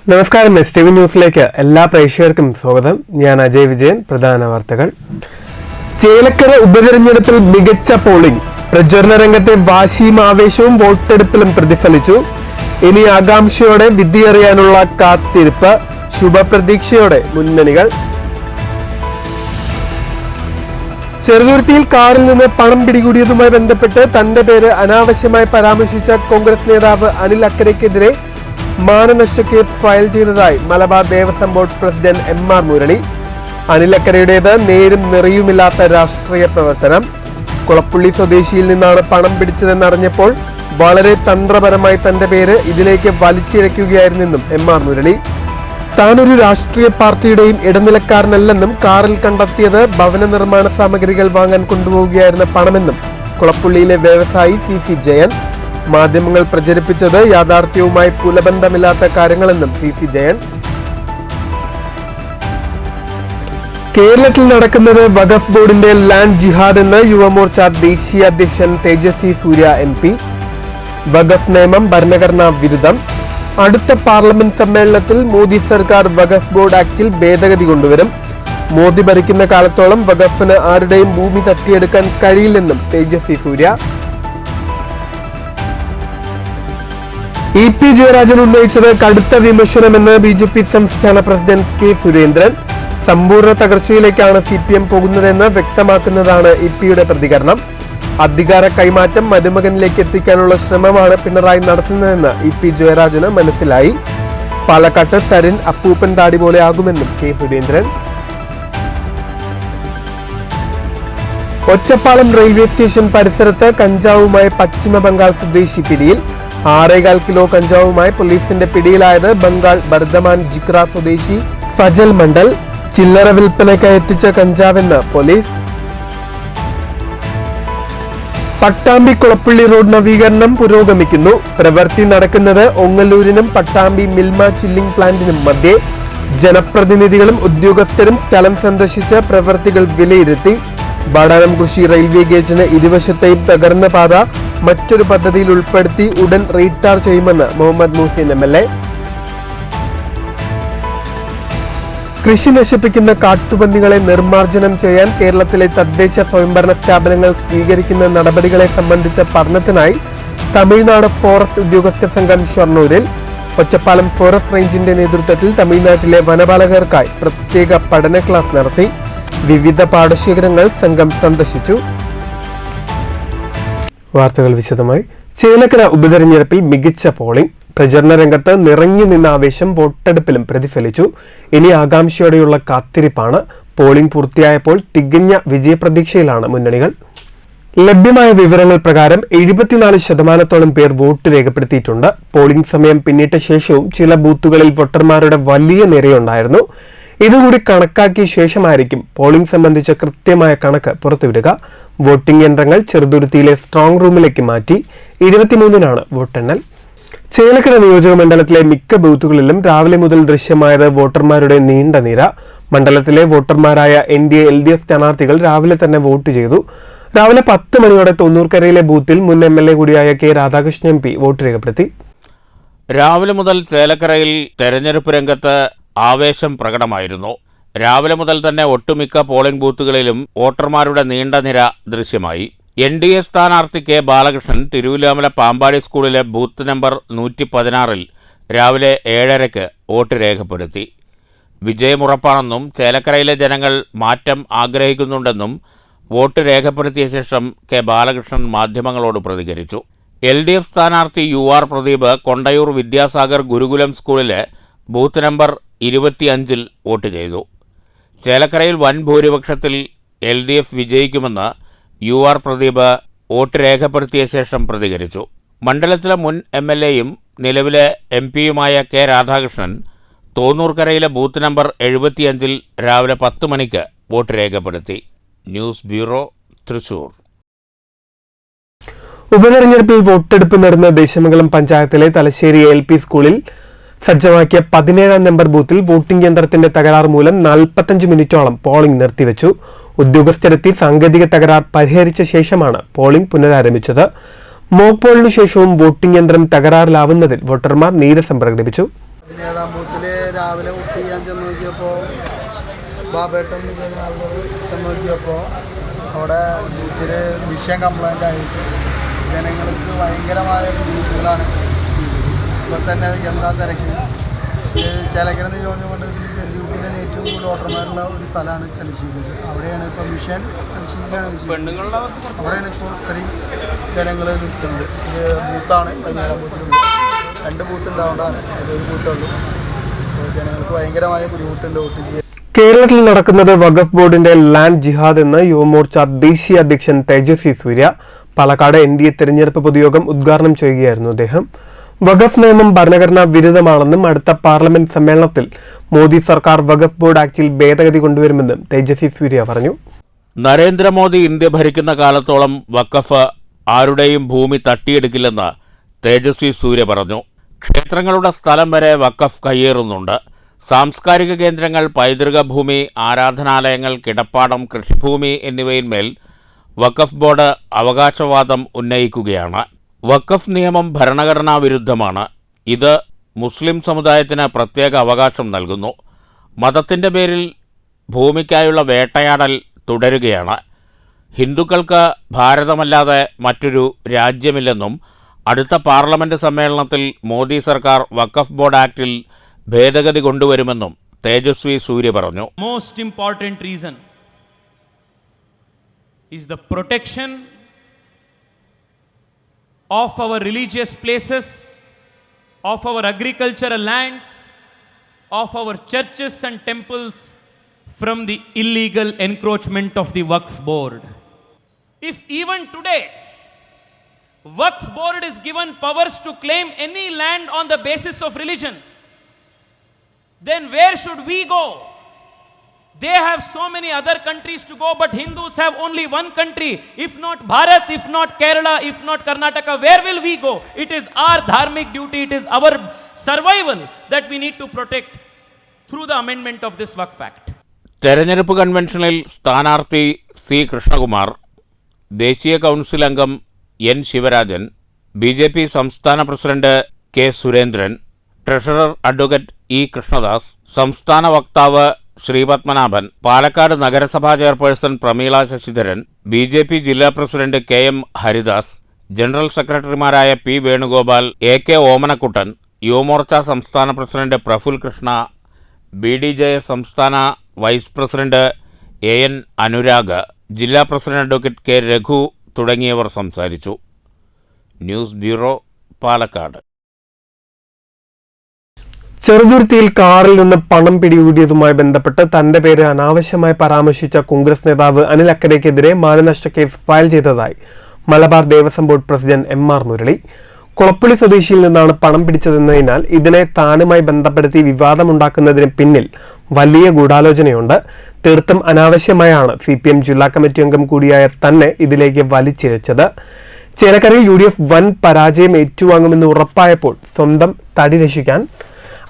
നമസ്കാരം. STV ന്യൂസിലേക്ക് എല്ലാ പ്രേക്ഷകർക്കും സ്വാഗതം. ഞാൻ അജയ് വിജയൻ. പ്രധാന വാർത്തകൾ. ചേലക്കര ഉപതെരഞ്ഞെടുപ്പിൽ മികച്ച പോളിംഗ്. പ്രചരണ രംഗത്തെ വാശിയും ആവേശവും വോട്ടെടുപ്പിലും പ്രതിഫലിച്ചു. ഇനി ആകാംക്ഷയോടെ വിധിയറിയാനുള്ള കാത്തിരിപ്പ്. ശുഭപ്രതീക്ഷയോടെ മുന്നണികൾ. ചെറുതുരുത്തിയിൽ കാറിൽ നിന്ന് പണം പിടികൂടിയതുമായി ബന്ധപ്പെട്ട് തന്റെ പേര് അനാവശ്യമായി പരാമർശിച്ച കോൺഗ്രസ് നേതാവ് അനിൽ അക്കരയ്ക്കെതിരെ മാനനഷ്ട കേസ് ഫയൽ ചെയ്തതായി Malabar Devaswom board president MR Murali. Anil അക്കരയുടേത് നേരും നിറയുമില്ലാത്ത രാഷ്ട്രീയ പ്രവർത്തനം. കുളപ്പുള്ളി സ്വദേശിയിൽ നിന്നാണ് പണം പിടിച്ചതെന്നറിഞ്ഞപ്പോൾ വളരെ തന്ത്രപരമായി തന്റെ പേര് ഇതിലേക്ക് വലിച്ചിഴയ്ക്കുകയായിരുന്നെന്നും MR മുരളി. താനൊരു രാഷ്ട്രീയ പാർട്ടിയുടെയും ഇടനിലക്കാരനല്ലെന്നും കാറിൽ കണ്ടെത്തിയത് ഭവന നിർമ്മാണ സാമഗ്രികൾ വാങ്ങാൻ കൊണ്ടുപോവുകയായിരുന്ന പണമെന്നും കുളപ്പുള്ളിയിലെ വ്യവസായി CC ജയൻ. മാധ്യമങ്ങൾ പ്രചരിപ്പിച്ചത് യാഥാർത്ഥ്യവുമായി പുലബന്ധമില്ലാത്ത കാര്യങ്ങളെന്നും CC ജയൻ. കേരളത്തിൽ നടക്കുന്നത് വഖഫ് ബോർഡിന്റെ ലാൻഡ് ജിഹാദ് എന്ന് യുവമോർച്ച ദേശീയ അധ്യക്ഷൻ തേജസ്വി സൂര്യ MP. വഖഫ് നിയമം ഭരണഘടനാ വിരുദ്ധം. അടുത്ത പാർലമെന്റ് സമ്മേളനത്തിൽ മോദി സർക്കാർ വഖഫ് ബോർഡ് ആക്ടിൽ ഭേദഗതി കൊണ്ടുവരും. മോദി ഭരിക്കുന്ന കാലത്തോളം വഖഫിന് ആരുടെയും ഭൂമി തട്ടിയെടുക്കാൻ കഴിയില്ലെന്നും തേജസ്വി സൂര്യ. EP ജയരാജൻ ഉന്നയിച്ചത് കടുത്ത വിമർശനമെന്ന് BJP സംസ്ഥാന പ്രസിഡന്റ് K സുരേന്ദ്രൻ. സമ്പൂർണ്ണ തകർച്ചയിലേക്കാണ് CPM പോകുന്നതെന്ന് വ്യക്തമാക്കുന്നതാണ് EP-യുടെ പ്രതികരണം. അധികാര കൈമാറ്റം മരുമകനിലേക്ക് എത്തിക്കാനുള്ള ശ്രമമാണ് പിണറായി നടത്തുന്നതെന്ന് EP ജയരാജന് മനസ്സിലായി. പാലക്കാട്ട് തരിൻ അപ്പൂപ്പൻ താടി പോലെ ആകുമെന്നും K Surendran. Ottapalam railway station പരിസരത്ത് കഞ്ചാവുമായി പശ്ചിമ ബംഗാൾ സ്വദേശി പിടിയിൽ. 6.25 കിലോ കഞ്ചാവുമായി പോലീസിന്റെ പിടിയിലായത് ബംഗാൾ ബർദമാൻ ജിക്ര സ്വദേശി ഫജൽ മണ്ഡൽ. ചില്ലറ വിൽപ്പനയ്ക്കായി എത്തിച്ച കഞ്ചാവെന്ന് പോലീസ്. പട്ടാമ്പി കുളപ്പള്ളി റോഡ് നവീകരണം പുരോഗമിക്കുന്നു. പ്രവൃത്തി നടക്കുന്നത് ഒങ്ങല്ലൂരിനും പട്ടാമ്പി മിൽമ ചില്ലിംഗ് പ്ലാന്റിനും മധ്യേ. ജനപ്രതിനിധികളും ഉദ്യോഗസ്ഥരും സ്ഥലം സന്ദർശിച്ച് പ്രവൃത്തികൾ വിലയിരുത്തി. ബാടാനം കൃഷി റെയിൽവേ ഗേജിന് ഇരുവശത്തെയും തകർന്ന പാത മറ്റൊരു പദ്ധതിയിൽ ഉൾപ്പെടുത്തി ഉടൻ റീടാർ ചെയ്യുമെന്ന് മുഹമ്മദ് മൂസിൻ MLA. കൃഷി നശിപ്പിക്കുന്ന കാട്ടുപന്നികളെ നിർമ്മാർജ്ജനം ചെയ്യാൻ കേരളത്തിലെ തദ്ദേശ സ്വയംഭരണ സ്ഥാപനങ്ങൾ സ്വീകരിക്കുന്ന നടപടികളെ സംബന്ധിച്ച പഠനത്തിനായി തമിഴ്നാട് ഫോറസ്റ്റ് ഉദ്യോഗസ്ഥ സംഘം ഷൊർണൂരിൽ. ഒറ്റപ്പാലം ഫോറസ്റ്റ് റേഞ്ചിന്റെ നേതൃത്വത്തിൽ തമിഴ്നാട്ടിലെ വനപാലകർക്കായി പ്രത്യേക പഠന ക്ലാസ് നടത്തി. വിവിധ പാടശേഖരങ്ങൾ സംഘം സന്ദർശിച്ചു. വാർത്തകൾ വിശദമായി. ചേലക്കര ഉപതെരഞ്ഞെടുപ്പിൽ മികച്ച പോളിംഗ്. പ്രചരണ രംഗത്ത് നിറഞ്ഞു നിന്ന ആവേശം വോട്ടെടുപ്പിലും പ്രതിഫലിച്ചു. ഇനി ആകാംക്ഷയോടെയുള്ള കാത്തിരിപ്പാണ്. പോളിംഗ് പൂർത്തിയായപ്പോൾ തികഞ്ഞ വിജയപ്രതീക്ഷയിലാണ് മുന്നണികൾ. ലഭ്യമായ വിവരങ്ങൾ പ്രകാരം 74% പേർ വോട്ട് രേഖപ്പെടുത്തിയിട്ടുണ്ട്. പോളിംഗ് സമയം പിന്നിട്ട ശേഷവും ചില ബൂത്തുകളിൽ വോട്ടർമാരുടെ വലിയ നിരയുണ്ടായിരുന്നു. ഇതുകൂടി കണക്കാക്കിയ ശേഷമായിരിക്കും പോളിംഗ് സംബന്ധിച്ച കൃത്യമായ കണക്ക് പുറത്തുവിടുക. വോട്ടിംഗ് യന്ത്രങ്ങൾ ചെറുതുരുത്തിയിലെ സ്ട്രോങ് റൂമിലേക്ക് മാറ്റി. 23-നാണ് വോട്ടെണ്ണൽ. ചേലക്കര നിയോജക മണ്ഡലത്തിലെ മിക്ക ബൂത്തുകളിലും രാവിലെ മുതൽ ദൃശ്യമായത് വോട്ടർമാരുടെ നീണ്ട നിര. മണ്ഡലത്തിലെ വോട്ടർമാരായ NDA LDF സ്ഥാനാർത്ഥികൾ രാവിലെ തന്നെ വോട്ട് ചെയ്തു. രാവിലെ 10 മണിയോടെ തൊണ്ണൂർക്കരയിലെ ബൂത്തിൽ മുൻ MLA കൂടിയായ K രാധാകൃഷ്ണൻ MP വോട്ട് രേഖപ്പെടുത്തി. രാവിലെ മുതൽ ചേലക്കരയിൽ തെരഞ്ഞെടുപ്പ് രംഗത്ത് ആവേശം പ്രകടമായിരുന്നു. രാവിലെ മുതൽ തന്നെ ഒട്ടുമിക്ക പോളിംഗ് ബൂത്തുകളിലും വോട്ടർമാരുടെ നീണ്ട നിര ദൃശ്യമായി. NDA സ്ഥാനാർത്ഥി K ബാലകൃഷ്ണൻ തിരുവല്ലാമല പാമ്പാടി സ്കൂളിലെ ബൂത്ത് നമ്പർ 116-ൽ രാവിലെ 7:30 വോട്ട് രേഖപ്പെടുത്തി. വിജയമുറപ്പാണെന്നും ചേലക്കരയിലെ ജനങ്ങൾ മാറ്റം ആഗ്രഹിക്കുന്നുണ്ടെന്നും വോട്ട് രേഖപ്പെടുത്തിയ ശേഷം K ബാലകൃഷ്ണൻ മാധ്യമങ്ങളോട് പ്രതികരിച്ചു. LDF സ്ഥാനാർത്ഥി UR പ്രദീപ് കൊണ്ടയൂർ വിദ്യാസാഗർ ഗുരുകുലം സ്കൂളിലെ ബൂത്ത് നമ്പർ 25-ൽ വോട്ട് ചെയ്തു. ചേലക്കരയിൽ വൻ ഭൂരിപക്ഷത്തിൽ LDF വിജയിക്കുമെന്ന് UR പ്രദീപ് വോട്ട് രേഖപ്പെടുത്തിയ ശേഷം പ്രതികരിച്ചു. മണ്ഡലത്തിലെ മുൻ MLA-യും നിലവിലെ MP-യുമായ K രാധാകൃഷ്ണൻ തോന്നൂർക്കരയിലെ ബൂത്ത് നമ്പർ 75-ൽ രാവിലെ 10 മണിക്ക് വോട്ട് രേഖപ്പെടുത്തി. News bureau, Thrissur. ഉപതെരഞ്ഞെടുപ്പിൽ വോട്ടെടുപ്പ് നടന്ന ദേശമംഗലം പഞ്ചായത്തിലെ തലശ്ശേരി LP സ്കൂളിൽ സജ്ജമാക്കിയ 17-ാം നമ്പർ ബൂത്തിൽ വോട്ടിംഗ് യന്ത്രത്തിന്റെ തകരാർ മൂലം 45 മിനിറ്റോളം പോളിംഗ് നിർത്തിവെച്ചു. ഉദ്യോഗസ്ഥരെത്തി സാങ്കേതിക തകരാർ പരിഹരിച്ച ശേഷമാണ് പോളിംഗ് പുനരാരംഭിച്ചത്. മോക്ക് പോളിനു ശേഷവും വോട്ടിംഗ് യന്ത്രം തകരാറിലാവുന്നതിൽ വോട്ടർമാർ നീരസം പ്രകടിപ്പിച്ചു. 17-ാം ബൂത്തിൽ രാവിലെ വോട്ട് ചെയ്യാൻ ചെന്ന് നോക്കിയപ്പോൾ ബാബേട്ടൻ ചെന്ന് നോക്കിയപ്പോൾ അവിടെ ബൂത്തിൽ മിഷൻ കംപ്ലൈൻ്റ് ആയിട്ട് ജനങ്ങൾക്ക് ഭയങ്കരമായ ബുദ്ധിമുട്ടുകളാണ്. ഇപ്പോൾ തന്നെ എന്താ തിരക്ക് ചേലക്കര നിയോജകമണ്ഡലത്തിൽ ചെറുകുട്ടിയിൽ ഏറ്റവും കൂടുതൽ വോട്ടർമാരുള്ള ഒരു സ്ഥലമാണ് തലശ്ശേരി. അവിടെയാണ് ഇപ്പോൾ മിഷൻ തലശ്ശേരിയിലാണ് അവിടെയാണ് ഇപ്പോൾ ഇത്രയും ജനങ്ങൾ നിൽക്കുന്നത്. ബൂത്താണ് 17-ാം ബൂത്തിലുണ്ട്. 2 ബൂത്ത് ഉണ്ടാവേണ്ടതാണ്, അതിലൊരു ബൂത്തുള്ളൂ. അപ്പോൾ ജനങ്ങൾക്ക് ഭയങ്കരമായ ബുദ്ധിമുട്ടുണ്ട് വോട്ട് ചെയ്യാൻ. കേരളത്തിൽ നടക്കുന്നത് വഖഫ് ബോർഡിന്റെ ലാൻഡ് ജിഹാദ് എന്ന് യുവമോർച്ച ദേശീയ അധ്യക്ഷൻ തേജസ്വി സൂര്യ പാലക്കാട് NDA തെരഞ്ഞെടുപ്പ് പൊതുയോഗം ഉദ്ഘാടനം ചെയ്യുകയായിരുന്നു അദ്ദേഹം. വഖഫ് നിയമം ഭരണഘടനാ വിരുദ്ധമാണെന്നും അടുത്ത പാർലമെന്റ് സമ്മേളനത്തിൽ മോദി സർക്കാർ വഖഫ് ബോർഡ് ആക്ടിൽ ഭേദഗതി കൊണ്ടുവരുമെന്നും തേജസ്വി സൂര്യ പറഞ്ഞു. നരേന്ദ്രമോദി ഇന്ത്യ ഭരിക്കുന്ന കാലത്തോളം വഖഫ് ആരുടെയും ഭൂമി തട്ടിയെടുക്കില്ലെന്ന് തേജസ്വി സൂര്യ പറഞ്ഞു. ക്ഷേത്രങ്ങളുടെ സ്ഥലം വരെ വഖഫ് കയ്യേറുന്നുണ്ട്. സാംസ്കാരിക കേന്ദ്രങ്ങൾ, പൈതൃക ഭൂമി, ആരാധനാലയങ്ങൾ, കിടപ്പാടം, കൃഷിഭൂമി എന്നിവയിന്മേൽ വഖഫ് ബോർഡ് അവകാശവാദം ഉന്നയിക്കുകയാണ്. വഖഫ് നിയമം ഭരണഘടനാ വിരുദ്ധമാണ്. ഇത് മുസ്ലിം സമുദായത്തിന് പ്രത്യേക അവകാശം നൽകുന്നു. മതത്തിൻ്റെ പേരിൽ ഭൂമിക്കായുള്ള വേട്ടയാടൽ തുടരുകയാണ്. ഹിന്ദുക്കൾക്ക് ഭാരതമല്ലാതെ മറ്റൊരു രാജ്യമില്ലെന്നും അടുത്ത പാർലമെന്റ് സമ്മേളനത്തിൽ മോദി സർക്കാർ വഖഫ് ബോർഡ് ആക്ടിൽ ഭേദഗതി കൊണ്ടുവരുമെന്നും തേജസ്വി സൂര്യ പറഞ്ഞു. Most important reason is the protection of our religious places, of our agricultural lands, of our churches and temples from the illegal encroachment of the Waqf board. If even today Waqf board is given powers to claim any land on the basis of religion, then where should we go? They have so many other countries to go, but Hindus have only one country. If not Bharat, if not Kerala, if not Karnataka, where will we go? It is our dharmic duty, it is our survival that we need to protect through the amendment of this Waqf Act. തെരഞ്ഞെടുപ്പ് കൺവെൻഷനിൽ സ്ഥാനാർത്ഥി C Krishnakumar, ദേശീയ council അംഗം N Sivarajan, BJP സംസ്ഥാന president K Surendran, treasurer advocate E Krishnadas, സംസ്ഥാന വക്താവ് ശ്രീപത്മനാഭൻ, പാലക്കാട് നഗരസഭാ chairperson Prameela Sasidharan, BJP ജില്ലാ പ്രസിഡന്റ് KM ഹരിദാസ്, ജനറൽ സെക്രട്ടറിമാരായ പി വേണുഗോപാൽ, AK ഓമനക്കുട്ടൻ, യുവമോർച്ച സംസ്ഥാന പ്രസിഡന്റ് പ്രഫുൽ കൃഷ്ണ, BDJS സംസ്ഥാന വൈസ് പ്രസിഡന്റ് AN അനുരാഗ്, ജില്ലാ പ്രസിഡന്റ് അഡ്വക്കേറ്റ് കെ രഘു തുടങ്ങിയവർ സംസാരിച്ചു. News bureau, Palakkad. ചെറുതുരുത്തിയിൽ കാറിൽ നിന്ന് പണം പിടികൂടിയതുമായി ബന്ധപ്പെട്ട് തന്റെ പേര് അനാവശ്യമായി പരാമർശിച്ച കോൺഗ്രസ് നേതാവ് അനിൽ അക്കരയ്ക്കെതിരെ മാനനഷ്ട കേസ് ഫയൽ ചെയ്തതായി Malabar Devaswom board president MR Murali. Kulappully സ്വദേശിയിൽ നിന്നാണ് പണം പിടിച്ചതെന്നതിനാൽ ഇതിനെ താനുമായി ബന്ധപ്പെടുത്തി വിവാദമുണ്ടാക്കുന്നതിന് പിന്നിൽ വലിയ ഗൂഢാലോചനയുണ്ട്. തീർത്തും അനാവശ്യമായാണ് CPM ജില്ലാ കമ്മിറ്റി അംഗം കൂടിയായ തന്നെ ഇതിലേക്ക് വലിച്ചിഴച്ചത്. ചേലക്കരയിൽ UDF വൻ പരാജയം ഏറ്റുവാങ്ങുമെന്ന് ഉറപ്പായപ്പോൾ സ്വന്തം തടി രക്ഷിക്കാൻ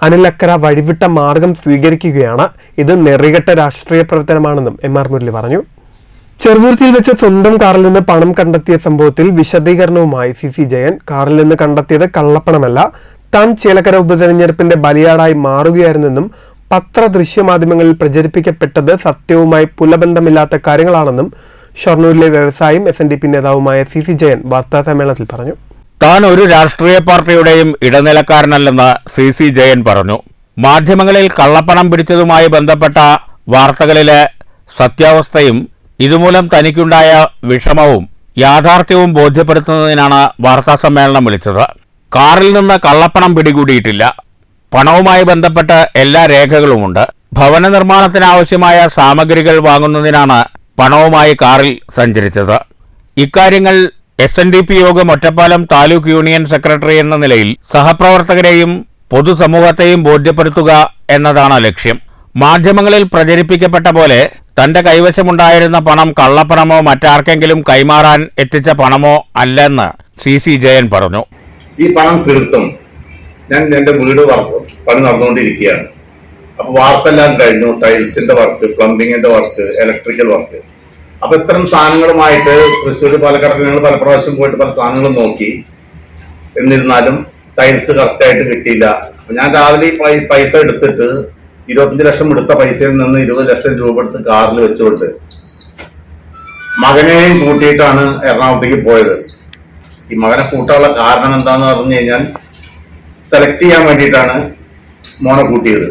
അനിൽ അക്കര വഴിവിട്ട മാർഗം സ്വീകരിക്കുകയാണ്. ഇത് നെറികെട്ട രാഷ്ട്രീയ പ്രവർത്തനമാണെന്നും MR മുരളി പറഞ്ഞു. ചെറുതുരുത്തിയിൽ വെച്ച് സ്വന്തം കാറിൽ നിന്ന് പണം കണ്ടെത്തിയ സംഭവത്തിൽ വിശദീകരണവുമായി CC ജയൻ. കാറിൽ നിന്ന് കണ്ടെത്തിയത് കള്ളപ്പണമല്ല, താൻ ചേലക്കര ഉപതെരഞ്ഞെടുപ്പിന്റെ ബലിയാടായി മാറുകയായിരുന്നെന്നും പത്രദൃശ്യമാധ്യമങ്ങളിൽ പ്രചരിപ്പിക്കപ്പെട്ടത് സത്യവുമായി പുലബന്ധമില്ലാത്ത കാര്യങ്ങളാണെന്നും ഷൊർണൂരിലെ വ്യവസായിയും SNDP നേതാവുമായ CC ജയൻ വാർത്താസമ്മേളനത്തിൽ പറഞ്ഞു. താൻ ഒരു രാഷ്ട്രീയ പാർട്ടിയുടെയും ഇടനിലക്കാരനല്ലെന്ന് CC ജയൻ പറഞ്ഞു. മാധ്യമങ്ങളിൽ കള്ളപ്പണം പിടിച്ചതുമായി ബന്ധപ്പെട്ട വാർത്തകളിലെ സത്യാവസ്ഥയും ഇതുമൂലം തനിക്കുണ്ടായ വിഷമവും യാഥാർത്ഥ്യവും ബോധ്യപ്പെടുത്തുന്നതിനാണ് വാർത്താസമ്മേളനം വിളിച്ചത്. കാറിൽ നിന്ന് കള്ളപ്പണം പിടികൂടിയിട്ടില്ല. പണവുമായി ബന്ധപ്പെട്ട് എല്ലാ രേഖകളുമുണ്ട്. ഭവന നിർമ്മാണത്തിനാവശ്യമായ സാമഗ്രികൾ വാങ്ങുന്നതിനാണ് പണവുമായി കാറിൽ സഞ്ചരിച്ചത്. ഇക്കാര്യങ്ങൾ SNDP യോഗം ഒറ്റപ്പാലം താലൂക്ക് യൂണിയൻ സെക്രട്ടറി എന്ന നിലയിൽ സഹപ്രവർത്തകരെയും പൊതുസമൂഹത്തെയും ബോധ്യപ്പെടുത്തുക എന്നതാണ് ലക്ഷ്യം. മാധ്യമങ്ങളിൽ പ്രചരിപ്പിക്കപ്പെട്ട പോലെ തന്റെ കൈവശമുണ്ടായിരുന്ന പണം കള്ളപ്പണമോ മറ്റാർക്കെങ്കിലും കൈമാറാൻ എത്തിച്ച പണമോ അല്ലെന്ന് CC ജയൻ പറഞ്ഞു. ഈ പണം തീർത്തും ഞാൻ എൻ്റെ വീട് പണി നടന്നുകൊണ്ടിരിക്കുകയാണ്. അപ്പൊ വാർപ്പെല്ലാം കഴിഞ്ഞു, ടൈൽസിന്റെ വർക്ക്, പ്ലംബിങ്ങിന്റെ വർക്ക്, ഇലക്ട്രിക്കൽ വർക്ക്. അപ്പൊ ഇത്തരം സാധനങ്ങളുമായിട്ട് തൃശ്ശൂർ, പാലക്കാട് ഞങ്ങൾ പല പ്രാവശ്യം പോയിട്ട് പല സാധനങ്ങളും നോക്കി. എന്നിരുന്നാലും ടൈൽസ് കറക്റ്റായിട്ട് കിട്ടിയില്ല. ഞാൻ രാവിലെ ഈ പൈസ എടുത്തിട്ട് 25 ലക്ഷം എടുത്ത പൈസയിൽ നിന്ന് 20 ലക്ഷം രൂപ എടുത്ത് കാറിൽ വെച്ചുകൊണ്ട് മകനെയും കൂട്ടിയിട്ടാണ് എറണാകുളത്തേക്ക് പോയത്. ഈ മകനെ കൂട്ടാനുള്ള കാരണം എന്താന്ന് പറഞ്ഞു കഴിഞ്ഞാൽ സെലക്ട് ചെയ്യാൻ വേണ്ടിയിട്ടാണ് മോനെ കൂട്ടിയത്.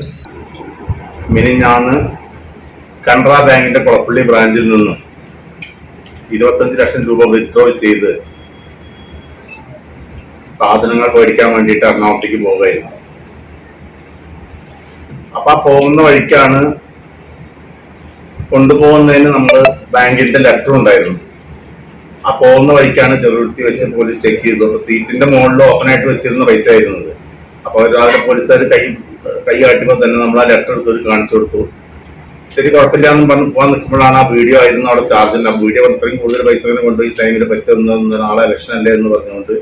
മിനിഞ്ഞാന്ന് കനറ ബാങ്കിന്റെ കുളപ്പള്ളി ബ്രാഞ്ചിൽ നിന്ന് 25 ലക്ഷം രൂപ വിത്ഡ്രോ ചെയ്ത് സാധനങ്ങൾ മേടിക്കാൻ വേണ്ടിയിട്ട് എറണാകുളത്തേക്ക് പോവുകയായിരുന്നു. അപ്പൊ ആ പോകുന്ന വഴിക്കാണ് കൊണ്ടുപോകുന്നതിന് നമ്മൾ ബാങ്കിന്റെ ലെറ്റർ ഉണ്ടായിരുന്നു. ആ പോകുന്ന വഴിക്കാണ് ചെറുത്തി വെച്ച് പോലീസ് ചെക്ക് ചെയ്തു. അപ്പൊ സീറ്റിന്റെ മുകളിൽ ഓപ്പൺ ആയിട്ട് വെച്ചിരുന്ന പൈസ ആയിരുന്നത്. അപ്പൊ രാവിലെ പോലീസുകാർ കൈ കാട്ടിയപ്പോൾ തന്നെ നമ്മൾ ആ ലെറ്റർ എടുത്ത് കാണിച്ചു കൊടുത്തു. ശരി, കുഴപ്പമില്ല എന്ന് പറഞ്ഞ് പോകാൻ നിൽക്കുമ്പോഴാണ് ആ വീഡിയോ ആയിരുന്നു അവിടെ ചാർജില്ല. ആ വീഡിയോ ഇത്രയും കൂടുതൽ പൈസ കൊണ്ടുപോയി ടൈമിൽ പറ്റുന്ന നാളെ ഇലക്ഷൻ അല്ലേ എന്ന് പറഞ്ഞുകൊണ്ട്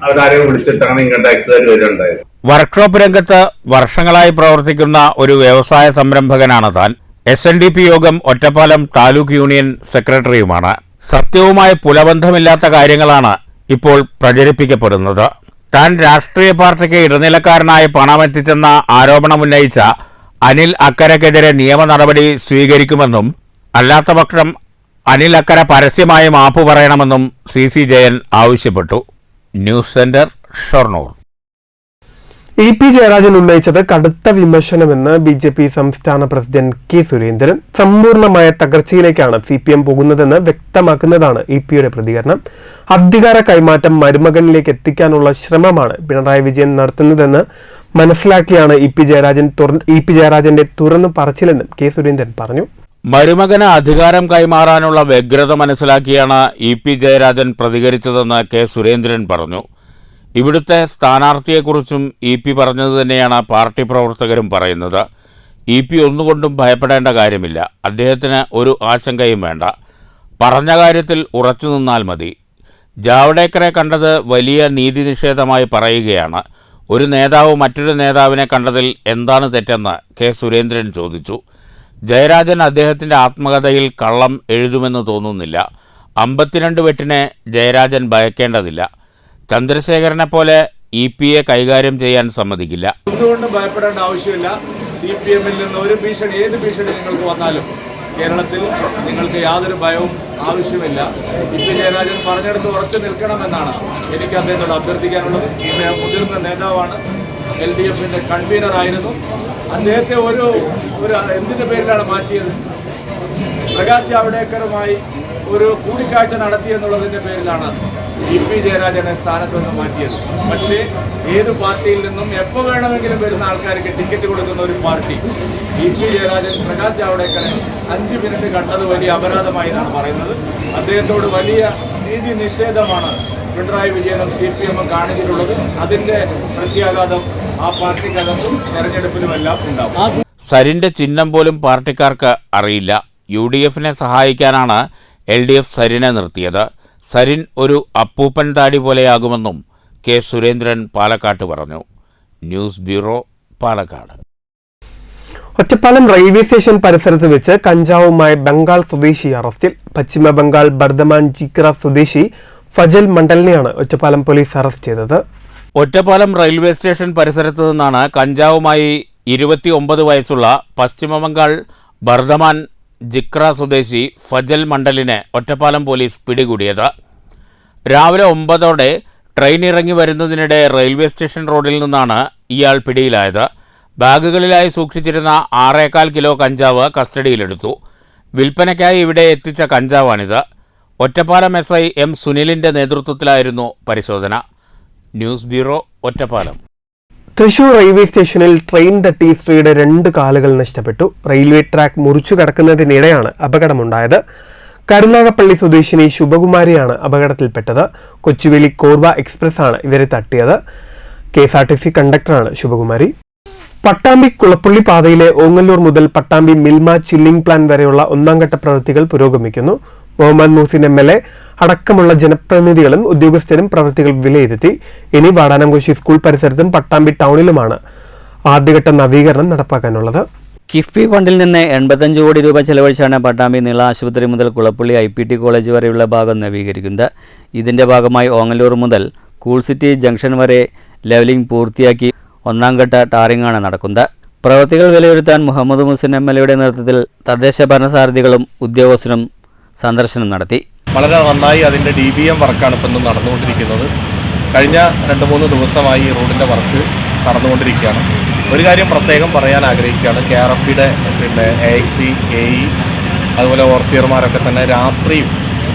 അവരാരെയും വിളിച്ചിട്ടാണ് ഇൻകം ടാക്സുകാർ വരുന്നുണ്ടായത്. വർക്ക്ഷോപ്പ് രംഗത്ത് വർഷങ്ങളായി പ്രവർത്തിക്കുന്ന ഒരു വ്യവസായ സംരംഭകനാണ് താൻ. SNDP യോഗം ഒറ്റപ്പാലം താലൂക്ക് യൂണിയൻ സെക്രട്ടറിയുമാണ്. സത്യവുമായി പുലബന്ധമില്ലാത്ത കാര്യങ്ങളാണ് ഇപ്പോൾ പ്രചരിപ്പിക്കപ്പെടുന്നത്. താൻ രാഷ്ട്രീയ പാർട്ടിക്ക് ഇടനിലക്കാരനായി പണമെത്തിച്ചെന്ന ആരോപണമുന്നയിച്ച അനിൽ അക്കരയ്ക്കെതിരെ നിയമ നടപടി സ്വീകരിക്കുമെന്നും അല്ലാത്തപക്ഷം അനിൽ അക്കര പരസ്യമായി മാപ്പ് പറയണമെന്നും CC ജയൻ ആവശ്യപ്പെട്ടു. News centre, Shoranur. EP Jayarajan ഉന്നയിച്ചത് കടുത്ത വിമർശനമെന്ന് BJP സംസ്ഥാന പ്രസിഡന്റ് K സുരേന്ദ്രൻ. സമ്പൂർണമായ തകർച്ചയിലേക്കാണ് CPM പോകുന്നതെന്ന് വ്യക്തമാക്കുന്നതാണ് EP-യുടെ പ്രതികരണം. അധികാര കൈമാറ്റം മരുമകനിലേക്ക് എത്തിക്കാനുള്ള ശ്രമമാണ് പിണറായി വിജയൻ നടത്തുന്നതെന്ന് മനസ്സിലാക്കിയാണ് EP ജയരാജന്റെ തുറന്നു പറച്ചിലെന്നും K സുരേന്ദ്രൻ പറഞ്ഞു. മരുമകന് അധികാരം കൈമാറാനുള്ള വ്യഗ്രത മനസ്സിലാക്കിയാണ് EP ജയരാജൻ പ്രതികരിച്ചതെന്ന് K സുരേന്ദ്രൻ പറഞ്ഞു. ഇവിടുത്തെ സ്ഥാനാർത്ഥിയെക്കുറിച്ചും EP പറഞ്ഞത് തന്നെയാണ് പാർട്ടി പ്രവർത്തകരും പറയുന്നത്. EP ഒന്നുകൊണ്ടും ഭയപ്പെടേണ്ട കാര്യമില്ല. അദ്ദേഹത്തിന് ഒരു ആശങ്കയും വേണ്ട. പറഞ്ഞ കാര്യത്തിൽ ഉറച്ചു നിന്നാൽ മതി. ജാവ്ദേക്കറെ കണ്ടത് വലിയ നീതി നിഷേധമായി പറയുകയാണ്. ഒരു നേതാവ് മറ്റൊരു നേതാവിനെ കണ്ടതിൽ എന്താണ് തെറ്റെന്ന് K സുരേന്ദ്രൻ ചോദിച്ചു. ജയരാജൻ അദ്ദേഹത്തിൻ്റെ ആത്മകഥയിൽ കള്ളം എഴുതുമെന്ന് തോന്നുന്നില്ല. 52 വെട്ടിനെ ജയരാജൻ ഭയക്കേണ്ടതില്ല. ചന്ദ്രശേഖരനെ പോലെ EP-യെ കൈകാര്യം ചെയ്യാൻ സമ്മതിക്കില്ല. എന്തുകൊണ്ടും ഭയപ്പെടേണ്ട ആവശ്യമില്ല. CPM-ൽ നിന്ന് ഒരു ഭീഷണി, ഏത് ഭീഷണി നിങ്ങൾക്ക് വന്നാലും കേരളത്തിൽ നിങ്ങൾക്ക് യാതൊരു ഭയവും ആവശ്യമില്ല. EP ജയരാജൻ പറഞ്ഞെടുത്ത് ഉറച്ചു നിൽക്കണമെന്നാണ് എനിക്ക് അദ്ദേഹത്തോട് അഭ്യർത്ഥിക്കാനുള്ളത്. ഇദ്ദേഹം മുതിർന്ന നേതാവാണ്, LDF-ന്റെ കൺവീനറായിരുന്നു. അദ്ദേഹത്തെ ഒരു എന്തിൻ്റെ പേരിലാണ് മാറ്റിയത്? പ്രകാശ് ജാവ്ദേക്കറുമായി ഒരു കൂടിക്കാഴ്ച നടത്തി എന്നുള്ളതിൻ്റെ പേരിലാണ് EP ജയരാജനെ സ്ഥാനത്ത് നിന്ന് മാറ്റിയത്. പക്ഷേ ഏത് പാർട്ടിയിൽ നിന്നും എപ്പോൾ വേണമെങ്കിലും വരുന്ന ആൾക്കാർക്ക് ടിക്കറ്റ് കൊടുക്കുന്ന ഒരു പാർട്ടി EP ജയരാജൻ പ്രകാശ് ജാവ്ദേക്കറെ 5 മിനിറ്റ് കണ്ടത് വലിയ അപരാധമായി എന്നാണ് പറയുന്നത്. അദ്ദേഹത്തോട് വലിയ നീതി നിഷേധമാണ് പിണറായി വിജയനും CPM-ഉം കാണിച്ചിട്ടുള്ളത്. അതിൻ്റെ പ്രത്യാഘാതം ആ പാർട്ടിക്കകത്തും തെരഞ്ഞെടുപ്പിലുമെല്ലാം ഉണ്ടാവും. സരിൻ്റെ ചിഹ്നം പോലും പാർട്ടിക്കാർക്ക് അറിയില്ല. UDF-നെ സഹായിക്കാനാണ് LDF സരിനെ നിർത്തിയത്. സരിൻ ഒരു അപ്പൂപ്പൻ താടി പോലെയാകുമെന്നും K സുരേന്ദ്രൻ പാലക്കാട്ട് പറഞ്ഞു. News bureau, Palakkad. Ottapalam railway station പരിസരത്ത് വെച്ച് കഞ്ചാവുമായി ബംഗാൾ സ്വദേശി അറസ്റ്റിൽ. പശ്ചിമ ബംഗാൾ ബർദമാൻ ജിക്ര സ്വദേശി ഫജൽ മണ്ഡലിനെയാണ് ഒറ്റപ്പാലം പോലീസ് അറസ്റ്റ് ചെയ്തത്. ഒറ്റപ്പാലം റെയിൽവേ സ്റ്റേഷൻ പരിസരത്ത് നിന്നാണ് കഞ്ചാവുമായി 29 വയസ്സുള്ള പശ്ചിമബംഗാൾ ബർദമാൻ ജിക്ര സ്വദേശി ഫജൽ മണ്ഡലിനെ ഒറ്റപ്പാലം പോലീസ് പിടികൂടിയത്. രാവിലെ 9ഓടെ ട്രെയിൻ ഇറങ്ങി വരുന്നതിനിടെ റെയിൽവേ സ്റ്റേഷൻ റോഡിൽ നിന്നാണ് ഇയാൾ പിടിയിലായത്. ബാഗുകളിലായി സൂക്ഷിച്ചിരുന്ന 6.25 കിലോ കഞ്ചാവ് കസ്റ്റഡിയിലെടുത്തു. വിൽപ്പനയ്ക്കായി ഇവിടെ എത്തിച്ച കഞ്ചാവാണിത്. ഒറ്റപ്പാലം SI M സുനിലിൻ്റെ നേതൃത്വത്തിലായിരുന്നു പരിശോധന. News bureau, Ottapalam. Thrissur railway സ്റ്റേഷനിൽ ട്രെയിൻ തട്ടി സ്ത്രീയുടെ 2 കാലുകൾ നഷ്ടപ്പെട്ടു. റെയിൽവേ ട്രാക്ക് മുറിച്ചു കടക്കുന്നതിനിടെയാണ് അപകടമുണ്ടായത്. കരുനാഗപ്പള്ളി സ്വദേശിനി ശുഭകുമാരിയാണ് അപകടത്തിൽപ്പെട്ടത്. കൊച്ചുവേലി കോർബ എക്സ്പ്രസ് ആണ് ഇവരെ തട്ടിയത്. KSRTC കണ്ടക്ടറാണ് ശുഭകുമാരി. പട്ടാമ്പി കുളപ്പള്ളി പാതയിലെ ഓങ്ങല്ലൂർ മുതൽ പട്ടാമ്പി മിൽമ ചില്ലിംഗ് പ്ലാന്റ് വരെയുള്ള 1ാം ഘട്ട പ്രവൃത്തികൾ പുരോഗമിക്കുന്നു. മുഹമ്മദ് മുഹസിൻ MLA അടക്കമുള്ള ജനപ്രതിനിധികളും ഉദ്യോഗസ്ഥരും പ്രവൃത്തികൾ വിലയിരുത്തി. ഇനി വാടാനംകോശി സ്കൂൾ പരിസരത്തും പട്ടാമ്പി ടൗണിലുമാണ് ആദ്യഘട്ട നവീകരണം നടപ്പാക്കാനുള്ളത്. കിഫ്ബി ഫണ്ടിൽ നിന്ന് 85 കോടി രൂപ ചെലവഴിച്ചാണ് പട്ടാമ്പി നീള ആശുപത്രി മുതൽ കുളപ്പള്ളി IPT കോളേജ് വരെയുള്ള ഭാഗം നവീകരിക്കുന്നത്. ഇതിന്റെ ഭാഗമായി ഓങ്ങല്ലൂർ മുതൽ കൂൾ സിറ്റി ജംഗ്ഷൻ വരെ ലെവലിംഗ് പൂർത്തിയാക്കി ഒന്നാംഘട്ട ടാറിംഗാണ് നടക്കുന്നത്. പ്രവൃത്തികൾ വിലയിരുത്താൻ മുഹമ്മദ് മുഹസിൻ MLA നേതൃത്വത്തിൽ തദ്ദേശ ഭരണസാരഥികളും ഉദ്യോഗസ്ഥരും സന്ദർശനം നടത്തി. വളരെ നന്നായി അതിൻ്റെ DBM വർക്കാണ് ഇപ്പം ഇന്ന് നടന്നുകൊണ്ടിരിക്കുന്നത്. കഴിഞ്ഞ 2-3 ദിവസമായി ഈ റോഡിൻ്റെ വർക്ക് നടന്നുകൊണ്ടിരിക്കുകയാണ്. ഒരു കാര്യം പ്രത്യേകം പറയാൻ ആഗ്രഹിക്കുകയാണ്. KRFBയുടെ AXC, AE അതുപോലെ ഓവർസിയർമാരൊക്കെ തന്നെ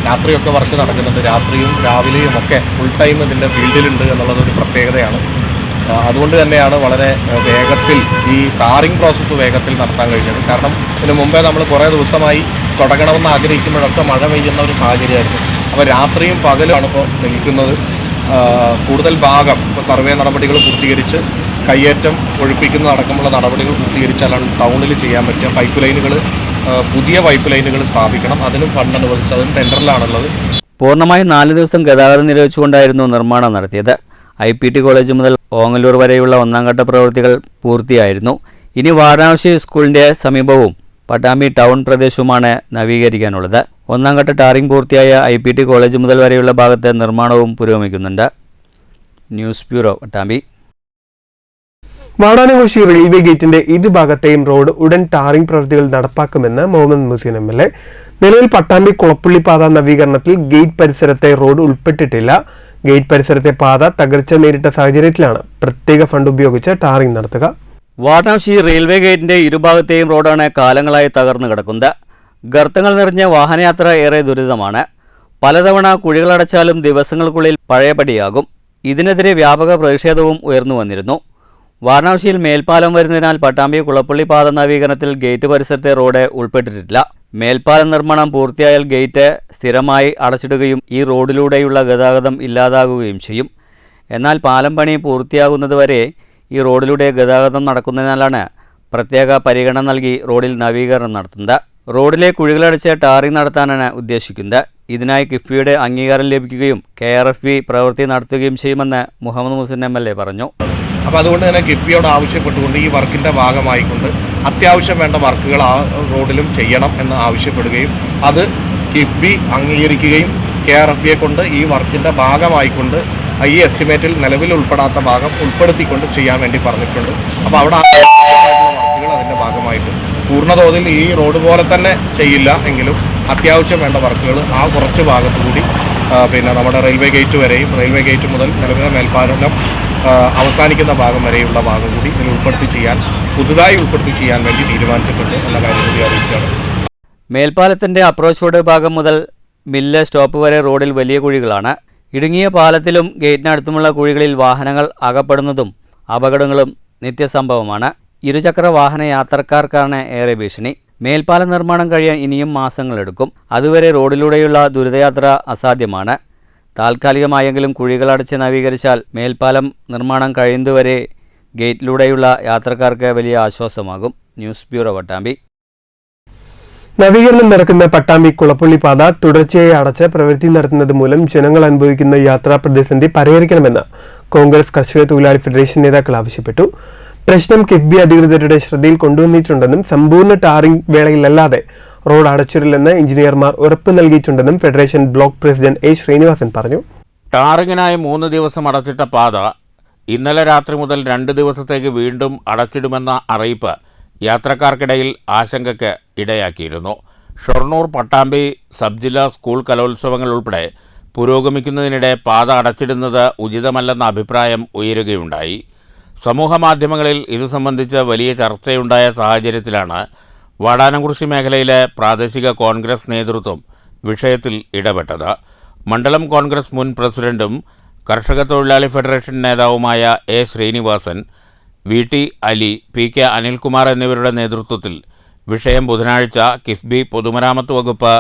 രാത്രിയൊക്കെ വർക്ക് നടക്കുന്നുണ്ട്. രാത്രിയും രാവിലെയും ഒക്കെ ഫുൾ ടൈം ഇതിൻ്റെ ഫീൽഡിലുണ്ട് എന്നുള്ളതൊരു പ്രത്യേകതയാണ്. അതുകൊണ്ട് തന്നെയാണ് വളരെ വേഗത്തിൽ ഈ ടാറിംഗ് പ്രോസസ്സ് വേഗത്തിൽ നടത്താൻ കഴിഞ്ഞത്. കാരണം ഇതിന് മുമ്പേ നമ്മൾ കുറേ ദിവസമായി തുടങ്ങണമെന്ന് ആഗ്രഹിക്കുമ്പോഴൊക്കെ മഴ പെയ്യുന്ന ഒരു സാഹചര്യമായിരുന്നു. അപ്പോൾ രാത്രിയും പകലുമാണ് ഇപ്പോൾ നിൽക്കുന്നത്. കൂടുതൽ ഭാഗം ഇപ്പോൾ സർവേ നടപടികൾ പൂർത്തീകരിച്ച് കയ്യേറ്റം ഒഴിപ്പിക്കുന്ന അടക്കമുള്ള നടപടികൾ പൂർത്തീകരിച്ചാലാണ് ടൗണിൽ ചെയ്യാൻ പറ്റുക. പൈപ്പ് ലൈനുകൾ, പുതിയ പൈപ്പ് ലൈനുകൾ സ്ഥാപിക്കണം. അതിനും ഫണ്ട് അനുവദിച്ച് അതിന് ടെൻഡറിലാണുള്ളത്. പൂർണ്ണമായും 4 ദിവസം ഗതാഗതം നിരോധിച്ചുകൊണ്ടായിരുന്നു നിർമ്മാണം നടത്തിയത്. IPT കോളേജ് മുതൽ ഓങ്ങല്ലൂർ വരെയുള്ള ഒന്നാംഘട്ട പ്രവൃത്തികൾ പൂർത്തിയായിരുന്നു. ഇനി വാരണാസി സ്കൂളിൻ്റെ സമീപവും പട്ടാമ്പി ടൗൺ പ്രദേശവുമാണ് നവീകരിക്കാനുള്ളത്. ഒന്നാംഘട്ട ടാറിംഗ് പൂർത്തിയായ IPT കോളേജ് മുതൽ വരെയുള്ള ഭാഗത്ത് നിർമ്മാണവും പുരോഗമിക്കുന്നുണ്ട്. News bureau, Pattambi. Vadanamkurissi railway ഗേറ്റിന്റെ ഇരുഭാഗത്തെയും റോഡ് ഉടൻ ടാറിംഗ് പ്രവൃത്തികൾ നടപ്പാക്കുമെന്ന് മുഹമ്മദ് മുഹസിൻ MLA. നിലവിൽ പട്ടാമ്പി കുളപ്പുള്ളി പാത നവീകരണത്തിൽ ഗേറ്റ് പരിസരത്തെ റോഡ് ഉൾപ്പെട്ടിട്ടില്ല. ഗേറ്റ് പരിസരത്തെ പാത തകർച്ച നേരിട്ട സാഹചര്യത്തിലാണ് പ്രത്യേക ഫണ്ട് ഉപയോഗിച്ച് ടാറിംഗ് നടത്തുക. വാരണാസി റെയിൽവേ ഗേറ്റിന്റെ ഇരുഭാഗത്തെയും റോഡാണ് കാലങ്ങളായി തകർന്നു കിടക്കുന്നത്. ഗർത്തങ്ങൾ നിറഞ്ഞ വാഹനയാത്ര ഏറെ ദുരിതമാണ്. പലതവണ കുഴികളടച്ചാലും ദിവസങ്ങൾക്കുള്ളിൽ പഴയപടിയാകും. ഇതിനെതിരെ വ്യാപക പ്രതിഷേധവും ഉയർന്നു വന്നിരുന്നു. വാരണാസിയിൽ മേൽപ്പാലം വരുന്നതിനാൽ പട്ടാമ്പി കുളപ്പള്ളി പാത നവീകരണത്തിൽ ഗേറ്റ് പരിസരത്തെ റോഡ് ഉൾപ്പെട്ടിട്ടില്ല. മേൽപ്പാലം നിർമ്മാണം പൂർത്തിയായാൽ ഗേറ്റ് സ്ഥിരമായി അടച്ചിടുകയും ഈ റോഡിലൂടെയുള്ള ഗതാഗതം ഇല്ലാതാകുകയും ചെയ്യും. എന്നാൽ പാലം പണി പൂർത്തിയാകുന്നതുവരെ ഈ റോഡിലൂടെ ഗതാഗതം നടക്കുന്നതിനാലാണ് പ്രത്യേക പരിഗണന നൽകി റോഡിൽ നവീകരണം നടത്തുന്നത്. റോഡിലെ കുഴികളടച്ച് ടാറിംഗ് നടത്താനാണ് ഉദ്ദേശിക്കുന്നത്. ഇതിനായി കിഫ്ബിയുടെ അംഗീകാരം ലഭിക്കുകയും KRFB പ്രവൃത്തി നടത്തുകയും ചെയ്യുമെന്ന് മുഹമ്മദ് മുഹസിൻ MLA പറഞ്ഞു. അപ്പോൾ അതുകൊണ്ട് തന്നെ കിഫ്ബിയോട് ആവശ്യപ്പെട്ടുകൊണ്ട് ഈ വർക്കിൻ്റെ ഭാഗമായിക്കൊണ്ട് അത്യാവശ്യം വേണ്ട വർക്കുകൾ ആ റോഡിലും ചെയ്യണം എന്ന് ആവശ്യപ്പെടുകയും അത് കിഫ്ബി അംഗീകരിക്കുകയും KRFBയെ കൊണ്ട് ഈ വർക്കിൻ്റെ ഭാഗമായിക്കൊണ്ട് ഈ എസ്റ്റിമേറ്റിൽ നിലവിൽ ഉൾപ്പെടാത്ത ഭാഗം ഉൾപ്പെടുത്തിക്കൊണ്ട് ചെയ്യാൻ വേണ്ടി പറഞ്ഞിട്ടുണ്ട്. അപ്പോൾ അവിടെ വർക്കുകൾ അതിൻ്റെ ഭാഗമായിട്ട് പൂർണ്ണതോതിൽ ഈ റോഡ് പോലെ തന്നെ ചെയ്യില്ല എങ്കിലും അത്യാവശ്യം വേണ്ട വർക്കുകൾ ആ കുറച്ച് ഭാഗത്തുകൂടി നമ്മുടെ റെയിൽവേ ഗേറ്റ് വരെയും റെയിൽവേ ഗേറ്റ് മുതൽ നിലവിലെ മേൽപ്പാലം അവസാനിക്കുന്ന ഭാഗം വരെയുള്ള ഭാഗം കൂടി ഇതിൽ പുതുതായി ഉൾപ്പെടുത്തി ചെയ്യാൻ വേണ്ടി തീരുമാനിച്ചിട്ടുണ്ട് എന്ന കാര്യം കൂടി അറിയിക്കുകയാണ്. മേൽപ്പാലത്തിൻ്റെ അപ്രോച്ച് റോഡ് ഭാഗം മുതൽ മില്ല് സ്റ്റോപ്പ് വരെ റോഡിൽ വലിയ കുഴികളാണ്. ഇടുങ്ങിയ പാലത്തിലും ഗേറ്റിനടുത്തുമുള്ള കുഴികളിൽ വാഹനങ്ങൾ അകപ്പെടുന്നതും അപകടങ്ങളും നിത്യസംഭവമാണ്. ഇരുചക്ര വാഹന യാത്രക്കാർക്കാണ് ഏറെ ഭീഷണി. മേൽപ്പാല നിർമ്മാണം കഴിയാൻ ഇനിയും മാസങ്ങളെടുക്കും. അതുവരെ റോഡിലൂടെയുള്ള ദുരിതയാത്ര അസാധ്യമാണ്. താൽക്കാലികമായെങ്കിലും കുഴികളടച്ച് നവീകരിച്ചാൽ മേൽപ്പാലം നിർമ്മാണം കഴിയുന്നതുവരെ ഗേറ്റിലൂടെയുള്ള യാത്രക്കാർക്ക് വലിയ ആശ്വാസമാകും. News bureau, Pattambi. നവീകരണം നടക്കുന്ന പട്ടാമ്പി കുളപ്പള്ളി പാത തുടർച്ചയായി അടച്ച് പ്രവൃത്തി നടത്തുന്നത് മൂലം ജനങ്ങൾ അനുഭവിക്കുന്ന യാത്രാ പ്രതിസന്ധി പരിഹരിക്കണമെന്ന് കോൺഗ്രസ് കർഷക തൊഴിലാളി ഫെഡറേഷൻ നേതാക്കൾ ആവശ്യപ്പെട്ടു. പ്രശ്നം കിഫ്ബി അധികൃതരുടെ ശ്രദ്ധയിൽ കൊണ്ടുവന്നിട്ടുണ്ടെന്നും സമ്പൂർണ്ണ ടാറിംഗ് വേളയിലല്ലാതെ റോഡ് അടച്ചിടില്ലെന്ന് എഞ്ചിനീയർമാർ ഉറപ്പ് നൽകിയിട്ടുണ്ടെന്നും federation block president A. Srinivasan പറഞ്ഞു. ടാറിങ്ങിനായി 3 ദിവസം അടച്ചിട്ട പാത ഇന്നലെ രാത്രി മുതൽ 2 ദിവസത്തേക്ക് വീണ്ടും അടച്ചിടുമെന്ന അറിയിപ്പ് യാത്രക്കാർക്കിടയിൽ ആശങ്കയ്ക്ക് ഇടയാക്കിയിരുന്നു. ഷൊർണൂർ പട്ടാമ്പി സബ് ജില്ലാ സ്കൂൾ കലോത്സവങ്ങൾ ഉൾപ്പെടെ പുരോഗമിക്കുന്നതിനിടെ പാത അടച്ചിടുന്നത് ഉചിതമല്ലെന്ന അഭിപ്രായം ഉയരുകയുണ്ടായി. സമൂഹമാധ്യമങ്ങളിൽ ഇതു സംബന്ധിച്ച് വലിയ ചർച്ചയുണ്ടായ സാഹചര്യത്തിലാണ് വാടാനംകുറിശി മേഖലയിലെ പ്രാദേശിക കോൺഗ്രസ് നേതൃത്വം വിഷയത്തിൽ ഇടപെട്ടത്. മണ്ഡലം കോൺഗ്രസ് മുൻ പ്രസിഡന്റും കർഷക തൊഴിലാളി ഫെഡറേഷൻ നേതാവുമായ A. Sreenivasan, VT Ali, PK Anilkumar എന്നിവരുടെ നേതൃത്വത്തിൽ വിഷയം ബുധനാഴ്ച കിഫ്ബി പൊതുമരാമത്ത് വകുപ്പ്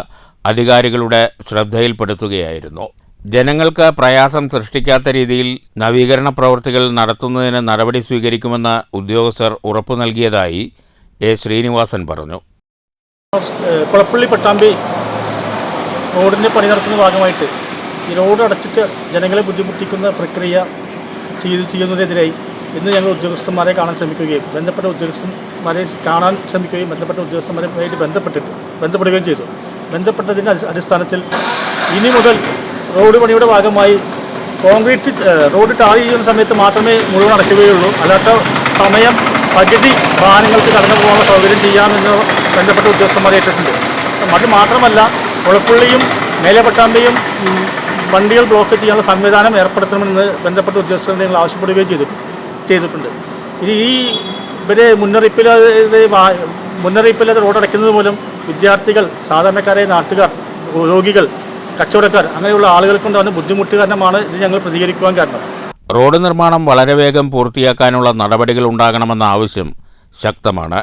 അധികാരികളുടെ ശ്രദ്ധയിൽപ്പെടുത്തുകയായിരുന്നു. ജനങ്ങൾക്ക് പ്രയാസം സൃഷ്ടിക്കാത്ത രീതിയിൽ നവീകരണ പ്രവൃത്തികൾ നടത്തുന്നതിന് നടപടി സ്വീകരിക്കുമെന്ന് ഉദ്യോഗസ്ഥർ ഉറപ്പു നൽകിയതായി A. ശ്രീനിവാസൻ പറഞ്ഞു. കുളപ്പള്ളി പട്ടാമ്പി റോഡിൻ്റെ പണി നടത്തുന്ന ഭാഗമായിട്ട് ഈ റോഡ് അടച്ചിട്ട് ജനങ്ങളെ ബുദ്ധിമുട്ടിക്കുന്ന പ്രക്രിയ ചെയ്യുന്നതിനെതിരായി ഇന്ന് ഞങ്ങൾ ഉദ്യോഗസ്ഥന്മാരെ കാണാൻ ശ്രമിക്കുകയും ബന്ധപ്പെട്ട ഉദ്യോഗസ്ഥന്മാരുമായിട്ട് ബന്ധപ്പെടുകയും ചെയ്തു. ബന്ധപ്പെട്ടതിൻ്റെ അടിസ്ഥാനത്തിൽ ഇനി മുതൽ റോഡ് പണിയുടെ ഭാഗമായി കോൺക്രീറ്റ് റോഡ് ടാർ ചെയ്യുന്ന സമയത്ത് മാത്രമേ മുഴുവൻ അടയ്ക്കുകയുള്ളൂ. അല്ലാത്ത സമയം പകുതി വാഹനങ്ങൾക്ക് കടന്നു പോകാനുള്ള സൗകര്യം ചെയ്യാമെന്ന് ബന്ധപ്പെട്ട ഉദ്യോഗസ്ഥന്മാർ ഏറ്റിട്ടുണ്ട്. അത് മാത്രമല്ല, കുളപ്പുള്ളിയും മേലെപ്പട്ടാമ്പിയും വണ്ടികൾ ബ്ലോക്ക് ചെയ്യാനുള്ള സംവിധാനം ഏർപ്പെടുത്തണമെന്ന് ബന്ധപ്പെട്ട ഉദ്യോഗസ്ഥർ ഞങ്ങൾ ആവശ്യപ്പെടുകയും ചെയ്തിട്ടുണ്ട്. ഇനി ഈ ഇവരെ മുന്നറിയിപ്പില്ലാതെ റോഡ് അടയ്ക്കുന്നത് മൂലം വിദ്യാർത്ഥികൾ, സാധാരണക്കാരായ നാട്ടുകാർ, രോഗികൾ, കച്ചവടക്കാർ അങ്ങനെയുള്ള ആളുകൾക്കുണ്ടാകുന്ന ബുദ്ധിമുട്ട് കാരണമാണ് ഇത് ഞങ്ങൾ പ്രതികരിക്കുവാൻ കാരണം. റോഡ് നിർമ്മാണം വളരെ വേഗം പൂർത്തിയാക്കാനുള്ള നടപടികൾ ഉണ്ടാകണമെന്ന ആവശ്യം ശക്തമാണ്.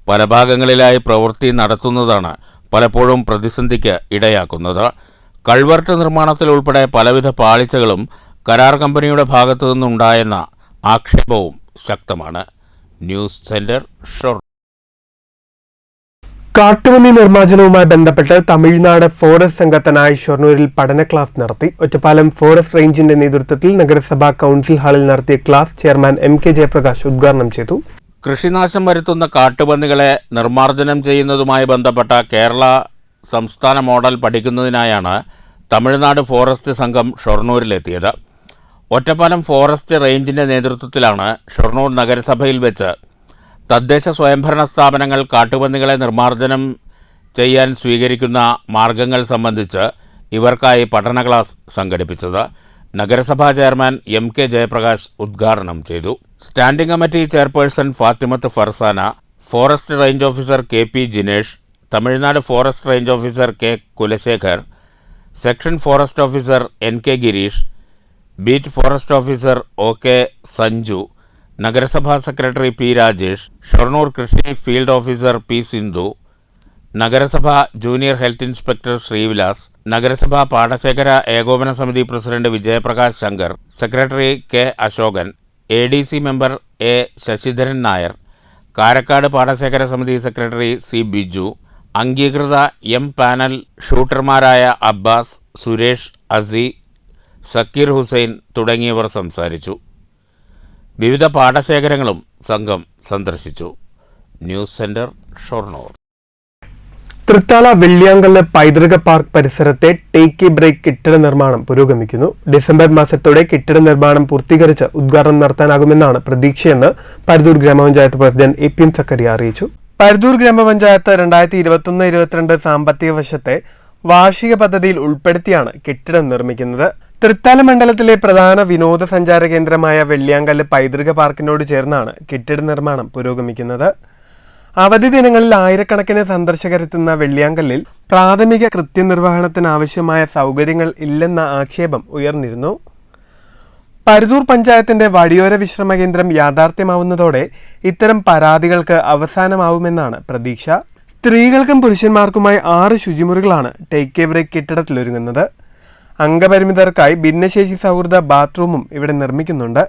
പല ഭാഗങ്ങളിലായി പ്രവൃത്തി നടത്തുന്നതാണ് പലപ്പോഴും പ്രതിസന്ധിക്ക് ഇടയാക്കുന്നത്. കൾവർട്ട് നിർമ്മാണത്തിൽ ഉൾപ്പെടെ പലവിധ പാളിച്ചകളും കരാർ കമ്പനിയുടെ ഭാഗത്തു നിന്നുണ്ടായെന്ന ആക്ഷേപവും ശക്തമാണ്. News centre Shoranur. കാട്ടുപന്നി നിർമ്മാർജ്ജനവുമായി ബന്ധപ്പെട്ട് തമിഴ്നാട് ഫോറസ്റ്റ് സംഘത്തിനായി ഷൊർണൂരിൽ പഠന ക്ലാസ് നടത്തി. ഒറ്റപ്പാലം ഫോറസ്റ്റ് റേഞ്ചിന്റെ നേതൃത്വത്തിൽ നഗരസഭാ കൗൺസിൽ ഹാളിൽ നടത്തിയ ക്ലാസ് ചെയർമാൻ MK ജയപ്രകാശ് ഉദ്ഘാടനം ചെയ്തു. കൃഷിനാശം വരുത്തുന്ന കാട്ടുപന്നികളെ നിർമ്മാർജ്ജനം ചെയ്യുന്നതുമായി ബന്ധപ്പെട്ട കേരള സംസ്ഥാന മോഡൽ പഠിക്കുന്നതിനായാണ് തമിഴ്നാട് ഫോറസ്റ്റ് സംഘം ഷൊർണൂരിലെത്തിയത്. ഒറ്റപ്പാലം ഫോറസ്റ്റ് റേഞ്ചിന്റെ നേതൃത്വത്തിലാണ് ഷൊർണൂർ നഗരസഭയിൽ വെച്ച് തദ്ദേശ സ്വയംഭരണ സ്ഥാപനങ്ങൾ കാട്ടുപന്നികളെ നിർമ്മാർജ്ജനം ചെയ്യാൻ സ്വീകരിക്കുന്ന മാർഗങ്ങൾ സംബന്ധിച്ച് ഇവർക്കായി പഠന ക്ലാസ് സംഘടിപ്പിച്ചത്. നഗരസഭാ ചെയർമാൻ MK ജയപ്രകാശ് ഉദ്ഘാടനം ചെയ്തു. Standing committee chairperson Fathimath Farsana, forest range officer KP Jinesh, Tamil Nadu forest range officer K Kulasekhar, section forest officer NK Gireesh, beat forest officer OK Sanju, നഗരസഭാ സെക്രട്ടറി P രാജേഷ്, ഷൊർണൂർ കൃഷി ഫീൽഡ് ഓഫീസർ P സിന്ധു, നഗരസഭ ജൂനിയർ ഹെൽത്ത് ഇൻസ്പെക്ടർ ശ്രീവിലാസ്, നഗരസഭാ പാടശേഖര ഏകോപന സമിതി പ്രസിഡന്റ് Vijayaprakash Shankar, secretary K Ashokan, ADC member A Sasidharan Nair, Karakkad പാടശേഖര സമിതി സെക്രട്ടറി C ബിജു, അംഗീകൃത M പാനൽ ഷൂട്ടർമാരായ അബ്ബാസ്, സുരേഷ്, അസി, സക്കീർ ഹുസൈൻ തുടങ്ങിയവർ സംസാരിച്ചു. വിവിധ പാടശേഖരങ്ങളും സംഘം സന്ദർശിച്ചു. News centre Shoranur. തൃത്താല വെള്ളിയാങ്കല്ല് പൈതൃക പാർക്ക് പരിസരത്തെ ടേക്ക് എ ബ്രേക്ക് കെട്ടിട നിർമ്മാണം പുരോഗമിക്കുന്നു. ഡിസംബർ മാസത്തോടെ കെട്ടിട നിർമ്മാണം പൂർത്തീകരിച്ച് ഉദ്ഘാടനം നടത്താനാകുമെന്നാണ് പ്രതീക്ഷയെന്ന് പരുതൂർ ഗ്രാമപഞ്ചായത്ത് പ്രസിഡന്റ് APM സക്കറിയ അറിയിച്ചു. പരുതൂർ ഗ്രാമപഞ്ചായത്ത് 2021-22 സാമ്പത്തിക വർഷത്തെ വാർഷിക പദ്ധതിയിൽ ഉൾപ്പെടുത്തിയാണ് കെട്ടിടം നിർമ്മിക്കുന്നത്. തൃത്താല മണ്ഡലത്തിലെ പ്രധാന വിനോദസഞ്ചാര കേന്ദ്രമായ വെള്ളിയാങ്കല്ല് പൈതൃക പാർക്കിനോട് ചേർന്നാണ് കെട്ടിട നിർമ്മാണം പുരോഗമിക്കുന്നത്. അവധി ദിനങ്ങളിൽ ആയിരക്കണക്കിന് സന്ദർശകരെത്തുന്ന വെള്ളിയാങ്കല്ലിൽ പ്രാഥമിക കൃത്യനിർവഹണത്തിനാവശ്യമായ സൗകര്യങ്ങൾ ഇല്ലെന്ന ആക്ഷേപം ഉയർന്നിരുന്നു. പരുതൂർ പഞ്ചായത്തിന്റെ വഴിയോര വിശ്രമ കേന്ദ്രം യാഥാർത്ഥ്യമാവുന്നതോടെ ഇത്തരം പരാതികൾക്ക് അവസാനമാവുമെന്നാണ് പ്രതീക്ഷ. സ്ത്രീകൾക്കും പുരുഷന്മാർക്കുമായി 6 ശുചിമുറികളാണ് ടേക്ക് എ ബ്രേക്ക് കെട്ടിടത്തിലൊരുങ്ങുന്നത്. അംഗപരിമിതർക്കായി ഭിന്നശേഷി സൗഹൃദ ബാത്റൂമും ഇവിടെ നിർമ്മിക്കുന്നുണ്ട്.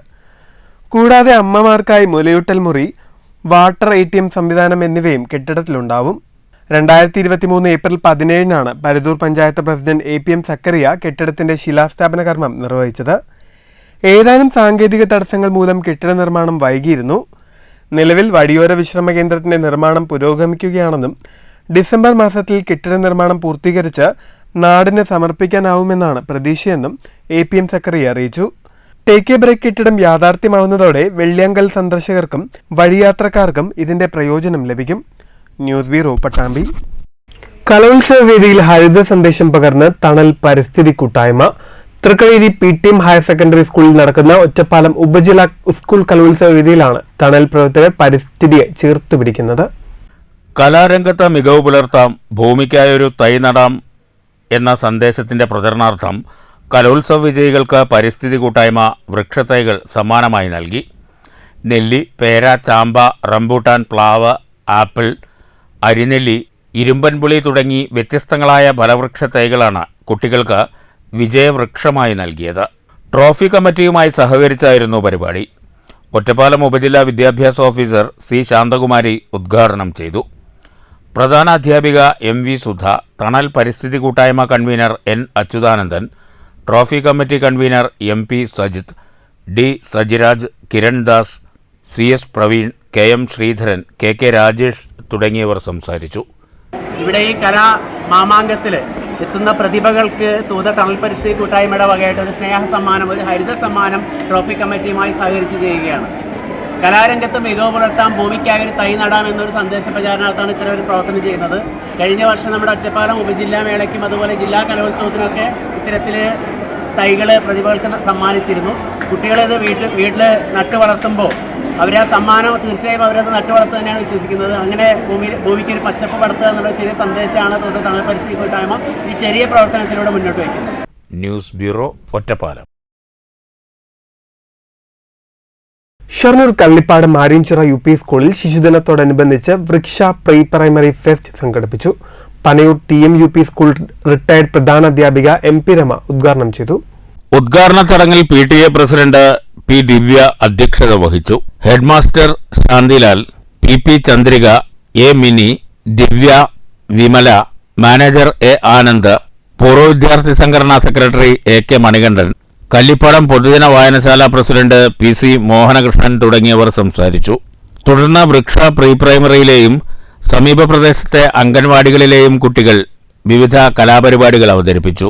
കൂടാതെ അമ്മമാർക്കായി മുലയൂട്ടൽ മുറി, വാട്ടർ ATM സംവിധാനം എന്നിവയും കെട്ടിടത്തിലുണ്ടാവും. 2023 April 17 Paruthur panchayat president APM Sakkariya കെട്ടിടത്തിന്റെ ശിലാസ്ഥാപന കർമ്മം നിർവഹിച്ചത്. ഏതാനും സാങ്കേതിക തടസ്സങ്ങൾ മൂലം കെട്ടിട നിർമ്മാണം വൈകിയിരുന്നു. നിലവിൽ വഴിയോര വിശ്രമ കേന്ദ്രത്തിന്റെ നിർമ്മാണം പുരോഗമിക്കുകയാണെന്നും ഡിസംബർ മാസത്തിൽ കെട്ടിട നിർമ്മാണം പൂർത്തീകരിച്ച് നാടിന് സമർപ്പിക്കാനാവുമെന്നാണ് പ്രതീക്ഷയെന്നും APM സക്കറിയ അറിയിച്ചു. ടേക്ക് എ ബ്രേക്ക് കെട്ടിടം യാഥാർത്ഥ്യമാവുന്നതോടെ വെള്ളിയാങ്കൽ സന്ദർശകർക്കും വഴിയാത്രക്കാർക്കും ഇതിന്റെ പ്രയോജനം ലഭിക്കും. News bureau Pattambi. കലോത്സവ വേദിയിൽ ഹരിത സന്ദേശം പകർന്ന് തണൽ പരിസ്ഥിതി കൂട്ടായ്മ. തൃക്കഴേരി PTM ഹയർ സെക്കൻഡറി സ്കൂളിൽ നടക്കുന്ന ഒറ്റപ്പാലം ഉപജില്ല സ്കൂൾ കലോത്സവ വേദിയിലാണ് തണൽ പ്രവർത്തകർ പരിസ്ഥിതിയെ ചേർത്തുപിടിക്കുന്നത്. കലാരംഗത്ത് മികവ് പുലർത്താം, ഭൂമിക്കായൊരു തൈ നടാം എന്ന സന്ദേശത്തിന്റെ പ്രചരണാർത്ഥം കലോത്സവ വിജയികൾക്ക് പരിസ്ഥിതി കൂട്ടായ്മ വൃക്ഷത്തൈകൾ സമ്മാനമായി നൽകി. നെല്ലി, പേര, ചാമ്പ, റംബൂട്ടാൻ, പ്ലാവ്, ആപ്പിൾ, അരിനെല്ലി, ഇരുമ്പൻപുളി തുടങ്ങി വ്യത്യസ്തങ്ങളായ ഫലവൃക്ഷ തൈകളാണ് കുട്ടികൾക്ക് വിജയവൃക്ഷമായി നൽകിയത്. ട്രോഫി കമ്മിറ്റിയുമായി സഹകരിച്ചായിരുന്നു പരിപാടി. ഒറ്റപ്പാലം ഉപജില്ലാ വിദ്യാഭ്യാസ ഓഫീസർ C ശാന്തകുമാരി ഉദ്ഘാടനം ചെയ്തു. പ്രധാന അധ്യാപിക MV സുധ, തണൽ പരിസ്ഥിതി കൂട്ടായ്മ convener N Achuthanandan, trophy committee convener MP Sajith, D Sajiraj, Kiran Das, CS Praveen, KM Sreedharan, KK Rajesh തുടങ്ങിയവർ സംസാരിച്ചു. ഇവിടെ ഈ കലാ മാമാങ്കത്തിൽ എത്തുന്ന പ്രതിഭകൾക്ക് തൂത തണൽ പരിസ്ഥിതി കൂട്ടായ്മയുടെ വകയായിട്ട് ഒരു സ്നേഹ സമ്മാനം, ഒരു ഹരിത സമ്മാനം ട്രോഫി കമ്മിറ്റിയുമായി സഹകരിച്ച് ചെയ്യുകയാണ്. കലാരംഗത്ത് മികവ് പുലർത്താൻ ഭൂമിക്കായി ഒരു തൈ നടാം എന്നൊരു സന്ദേശ പ്രചാരണത്താണ് ഇത്തരം ഒരു പ്രവർത്തനം ചെയ്യുന്നത്. കഴിഞ്ഞ വർഷം നമ്മുടെ ഒറ്റപ്പാലം ഉപജില്ലാ മേളയ്ക്കും അതുപോലെ ജില്ലാ കലോത്സവത്തിനൊക്കെ ഇത്തരത്തിൽ തൈകൾ പ്രതിഭകൾക്ക് സമ്മാനിച്ചിരുന്നു. കുട്ടികളത് വീട്ടിൽ നട്ടു വളർത്തുമ്പോൾ അവർ ആ സമ്മാനം തീർച്ചയായും അവരത് നട്ടു വളർത്തുക തന്നെയാണ് വിശ്വസിക്കുന്നത്. അങ്ങനെ ഭൂമിക്ക് ഒരു പച്ചപ്പ് പടത്തുക എന്നുള്ള ചെറിയ സന്ദേശമാണ് തൂത തണൽ പരിസ്ഥിതി കൂട്ടായ്മ ഈ ചെറിയ പ്രവർത്തനത്തിലൂടെ മുന്നോട്ട് വയ്ക്കുന്നത്. News bureau, Ottapalam. Shoranur Kallippadu Marinchira UP സ്കൂളിൽ ശിശുദിനത്തോടനുബന്ധിച്ച് വൃക്ഷ പ്രീ പ്രൈമറി ഫെസ്റ്റ് സംഘടിപ്പിച്ചു. പനയൂർ TMUP സ്കൂൾ റിട്ടയർഡ് പ്രധാനാധ്യാപിക MP രമ ഉദ്ഘാടനം ചെയ്തു. ഉദ്ഘാടന ചടങ്ങിൽ PTA പ്രസിഡന്റ് P ദിവ്യ അധ്യക്ഷത വഹിച്ചു. Headmaster Shantilal, PP Chandrika, A mini, Divya, Vimala, manager A Anand, പൂർവ്വ വിദ്യാർത്ഥി സംഘടനാ സെക്രട്ടറി AK മണികണ്ഠൻ, കല്ലിപ്പാടം പൊതുജന വായനശാല പ്രസിഡന്റ് PC മോഹനകൃഷ്ണൻ തുടങ്ങിയവർ സംസാരിച്ചു. തുടർന്ന് വൃക്ഷ പ്രീ പ്രൈമറിയിലെയും സമീപ പ്രദേശത്തെ അംഗൻവാടികളിലെയും കുട്ടികൾ വിവിധ കലാപരിപാടികൾ അവതരിപ്പിച്ചു.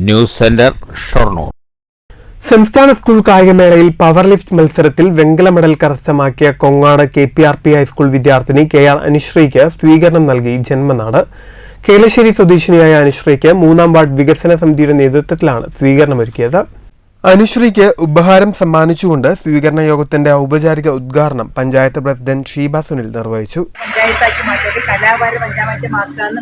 News centre, Shoranur. സംസ്ഥാന സ്കൂൾ കായികമേളയിൽ പവർ ലിഫ്റ്റ് മത്സരത്തിൽ വെങ്കല മെഡൽ കരസ്ഥമാക്കിയ കൊങ്ങാട് KPRP ഹൈസ്കൂൾ വിദ്യാർത്ഥിനി KR അനുശ്രീക്ക് സ്വീകരണം നൽകി ജന്മനാട്. കേളശ്ശേരി സ്വദേശിനിയായ അനുശ്രീക്ക് 3-ാം വാർഡ് വികസന സമിതിയുടെ നേതൃത്വത്തിലാണ് സ്വീകരണമൊരുക്കിയത്. അനുശ്രീക്ക് ഉപഹാരം സമ്മാനിച്ചുകൊണ്ട് സ്വീകരണ യോഗത്തിന്റെ ഔപചാരിക ഉദ്ഘാടനം പഞ്ചായത്ത് പ്രസിഡന്റ് ഷീബ സുനിൽ നിർവഹിച്ചു. പഞ്ചായത്താക്കി മാറ്റിയിട്ട് കലാകാരം പഞ്ചായത്ത്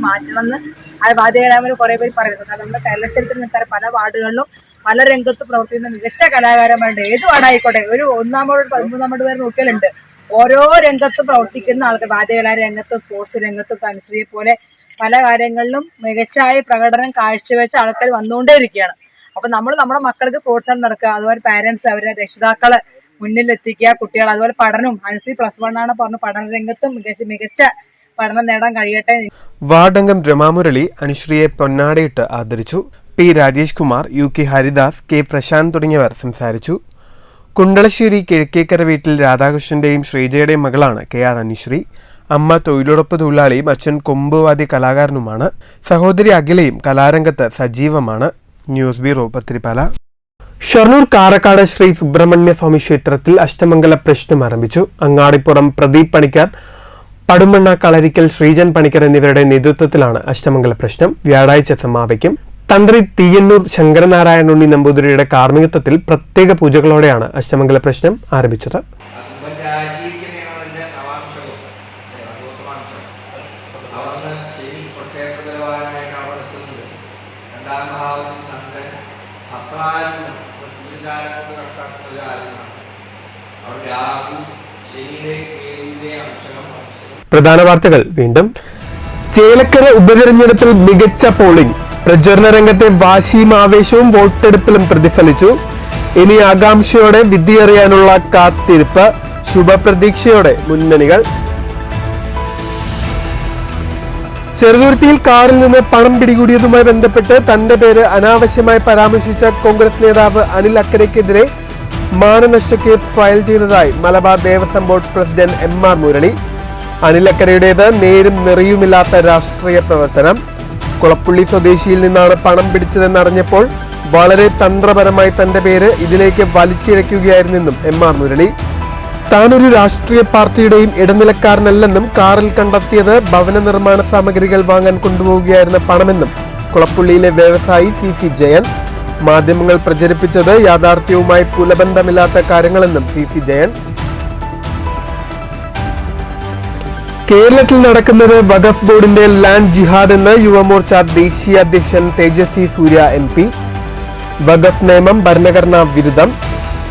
മാറ്റണമെന്ന് അത് വാദ്യകലാകാരൻ കുറെ പേര് പറയുന്നു. കാരണം നമ്മുടെ കേരളത്തിൽ നിൽക്കാൻ പല വാർഡുകളിലും പല രംഗത്ത് പ്രവർത്തിക്കുന്ന മികച്ച കലാകാരന്മാരുണ്ട്. ഏത് വാർഡായിക്കോട്ടെ, ഒരു 1-ാം വാർഡ് 13-ാം വാർഡ് നോക്കിയാലുണ്ട്. ഓരോ രംഗത്തും പ്രവർത്തിക്കുന്ന ആൾക്കാർ, വാദ്യകലാ രംഗത്ത്, സ്പോർട്സ് രംഗത്തും അനുശ്രീയെ പോലെ പല കാര്യങ്ങളിലും മികച്ചായ പ്രകടനം കാഴ്ചവെച്ച ആൾക്കാർ വന്നുകൊണ്ടേയിരിക്കുകയാണ്. അപ്പൊ നമ്മൾ നമ്മുടെ മക്കൾക്ക് പ്രോത്സാഹനം നടക്കുക, അതുപോലെ പാരന്റ്സ് അവരുടെ രക്ഷിതാക്കള് മുന്നിലെത്തിക്കുക, കുട്ടികൾ അതുപോലെ പഠനവും. അനുശ്രീ +1 ആണ് പറഞ്ഞു, പഠന രംഗത്തും മികച്ച പഠനം നേടാൻ കഴിയട്ടെ. വാർഡംഗം രമാമുരളി അനുശ്രീയെ പൊന്നാടയിട്ട് ആദരിച്ചു. P Rajesh Kumar, UK Haridas, K Prashant തുടങ്ങിയവർ സംസാരിച്ചു. കുണ്ടളശ്ശേരി കിഴക്കേക്കര വീട്ടിൽ രാധാകൃഷ്ണന്റെയും ശ്രീജയുടെയും മകളാണ് KR അനുശ്രീ. അമ്മ തൊഴിലുറപ്പ് തൊഴിലാളിയും അച്ഛൻ കൊമ്പുവാദ്യ കലാകാരനുമാണ്. സഹോദരി അഖിലയും കലാരംഗത്ത് സജീവമാണ്. News bureau, Pathirippala. ഷൊർണൂർ കാരക്കാട് ശ്രീ സുബ്രഹ്മണ്യ സ്വാമി ക്ഷേത്രത്തിൽ അഷ്ടമംഗല പ്രശ്നം ആരംഭിച്ചു. അങ്ങാടിപ്പുറം പ്രദീപ് പണിക്കർ, പടുമണ്ണ കളരിക്കൽ ശ്രീജൻ പണിക്കർ എന്നിവരുടെ നേതൃത്വത്തിലാണ് അഷ്ടമംഗല പ്രശ്നം. വ്യാഴാഴ്ച സമാപിക്കും. തന്ത്രി തീയന്നൂർ ശങ്കരനാരായണ ഉണ്ണി നമ്പൂതിരിയുടെ കാർമ്മികത്വത്തിൽ പ്രത്യേക പൂജകളോടെയാണ് അഷ്ടമംഗല പ്രശ്നം ആരംഭിച്ചത്. പ്രധാന വാർത്തകൾ വീണ്ടും. ചേലക്കര ഉപതെരഞ്ഞെടുപ്പിൽ മികച്ച പോളിംഗ്. പ്രചരണ രംഗത്തെ വാശിയും ആവേശവും വോട്ടെടുപ്പിലും പ്രതിഫലിച്ചു. ഇനി ആകാംക്ഷയോടെ വിധിയറിയാനുള്ള കാത്തിരിപ്പ്. ശുഭപ്രതീക്ഷയോടെ മുന്നണികൾ. ചെറുതുരുത്തിയിൽ കാറിൽ നിന്ന് പണം പിടികൂടിയതുമായി ബന്ധപ്പെട്ട് തന്റെ പേര് അനാവശ്യമായി പരാമർശിച്ച കോൺഗ്രസ് നേതാവ് അനിൽ അക്കരയ്ക്കെതിരെ മാനനഷ്ട കേസ് ഫയൽ ചെയ്തതായി Malabar Devaswom board president MR Murali. Anil അക്കരയുടേത് നേരും നെറിയുമില്ലാത്ത രാഷ്ട്രീയ പ്രവർത്തനം. കുളപ്പുള്ളി സ്വദേശിയിൽ നിന്നാണ് പണം പിടിച്ചതെന്നറിഞ്ഞപ്പോൾ വളരെ തന്ത്രപരമായി തന്റെ പേര് ഇതിലേക്ക് വലിച്ചിഴയ്ക്കുകയായിരുന്നെന്നും MR മുരളി. താനൊരു രാഷ്ട്രീയ പാർട്ടിയുടെയും ഇടനിലക്കാരനല്ലെന്നും കാറിൽ കണ്ടെത്തിയത് ഭവന നിർമ്മാണ സാമഗ്രികൾ വാങ്ങാൻ കൊണ്ടുപോവുകയായിരുന്ന പണമെന്നും കുളപ്പുള്ളിയിലെ വ്യവസായി CC ജയൻ. മാധ്യമങ്ങൾ പ്രചരിപ്പിച്ചത് യാഥാർത്ഥ്യവുമായി പുലബന്ധമില്ലാത്ത കാര്യങ്ങളെന്നും CC ജയൻ. കേരളത്തിൽ നടക്കുന്നത് വഖഫ് ബോർഡിന്റെ ലാൻഡ് ജിഹാദ് എന്ന് യുവമോർച്ച ദേശീയ അധ്യക്ഷൻ തേജസ്വി സൂര്യ MP. വഖഫ് നിയമം ഭരണഘടനാ വിരുദ്ധം.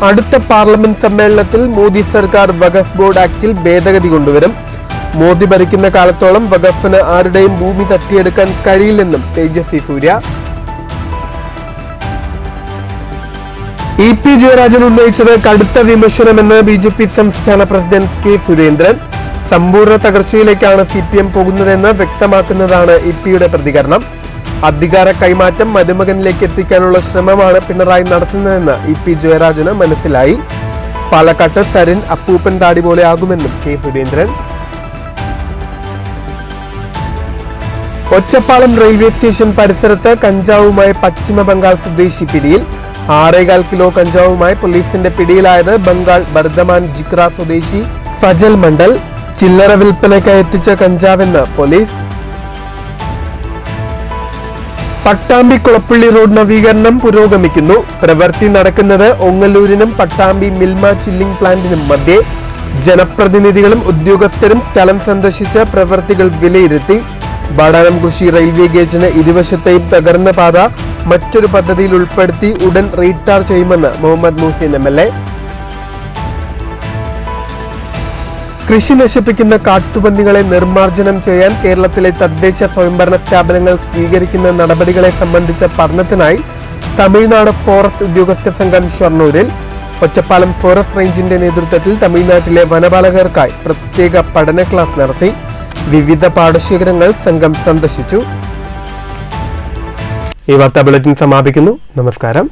അടുത്ത പാർലമെന്റ് സമ്മേളനത്തിൽ മോദി സർക്കാർ വഖഫ് ബോർഡ് ആക്ടിൽ ഭേദഗതി കൊണ്ടുവരും. മോദി ഭരിക്കുന്ന കാലത്തോളം വഖഫിന് ആരുടെയും ഭൂമി തട്ടിയെടുക്കാൻ കഴിയില്ലെന്നും തേജസ്വി സൂര്യ. EP ജയരാജൻ ഉന്നയിച്ചത് കടുത്ത വിമർശനമെന്ന് BJP സംസ്ഥാന പ്രസിഡന്റ് K സുരേന്ദ്രൻ. സമ്പൂർണ്ണ തകർച്ചയിലേക്കാണ് CPM പോകുന്നതെന്ന് വ്യക്തമാക്കുന്നതാണ് EP-യുടെ പ്രതികരണം. അധികാര കൈമാറ്റം മരുമകനിലേക്ക് എത്തിക്കാനുള്ള ശ്രമമാണ് പിണറായി നടത്തുന്നതെന്ന് EP ജയരാജന് മനസ്സിലായി. പാലക്കാട്ട് സരിൻ അപ്പൂപ്പൻ താടി പോലെ ആകുമെന്നും K Surendran. Ottapalam railway station പരിസരത്ത് കഞ്ചാവുമായി പശ്ചിമ ബംഗാൾ സ്വദേശി പിടിയിൽ. 6.25 കിലോ കഞ്ചാവുമായി പോലീസിന്റെ പിടിയിലായത് ബംഗാൾ ബർദ്ധമാൻ ജിക്ര സ്വദേശി ഫജൽ മണ്ഡൽ. ചില്ലറ വിൽപ്പനയ്ക്കായി എത്തിച്ച കഞ്ചാവെന്ന് പോലീസ്. പട്ടാമ്പി കുളപ്പള്ളി റോഡ് നവീകരണം പുരോഗമിക്കുന്നു. പ്രവൃത്തി നടക്കുന്നത് ഒങ്ങല്ലൂരിനും പട്ടാമ്പി മിൽമ ചില്ലിംഗ് പ്ലാന്റിനും മധ്യേ. ജനപ്രതിനിധികളും ഉദ്യോഗസ്ഥരും സ്ഥലം സന്ദർശിച്ച് പ്രവൃത്തികൾ വിലയിരുത്തി. ബാടാനംകുറിശി റെയിൽവേ ഗേറ്റിന് ഇരുവശത്തെയും തകർന്ന പാത മറ്റൊരു പദ്ധതിയിൽ ഉൾപ്പെടുത്തി ഉടൻ റീടാർ ചെയ്യുമെന്ന് മുഹമ്മദ് മൂസിൻ MLA. കൃഷി നശിപ്പിക്കുന്ന കാട്ടുപന്നികളെ നിർമ്മാർജ്ജനം ചെയ്യാൻ കേരളത്തിലെ തദ്ദേശ സ്വയംഭരണ സ്ഥാപനങ്ങൾ സ്വീകരിക്കുന്ന നടപടികളെ സംബന്ധിച്ച പഠനത്തിനായി തമിഴ്നാട് ഫോറസ്റ്റ് ഉദ്യോഗസ്ഥ സംഘം ഷൊർണൂരിൽ. ഒറ്റപ്പാലം ഫോറസ്റ്റ് റേഞ്ചിന്റെ നേതൃത്വത്തിൽ തമിഴ്നാട്ടിലെ വനപാലകർക്കായി പ്രത്യേക പഠന ക്ലാസ് നടത്തി. വിവിധ പാടശേഖരങ്ങൾ സംഘം സന്ദർശിച്ചു. ഈ വാർത്താ ബുള്ളറ്റിൻ സമാപിക്കുന്നു. നമസ്കാരം.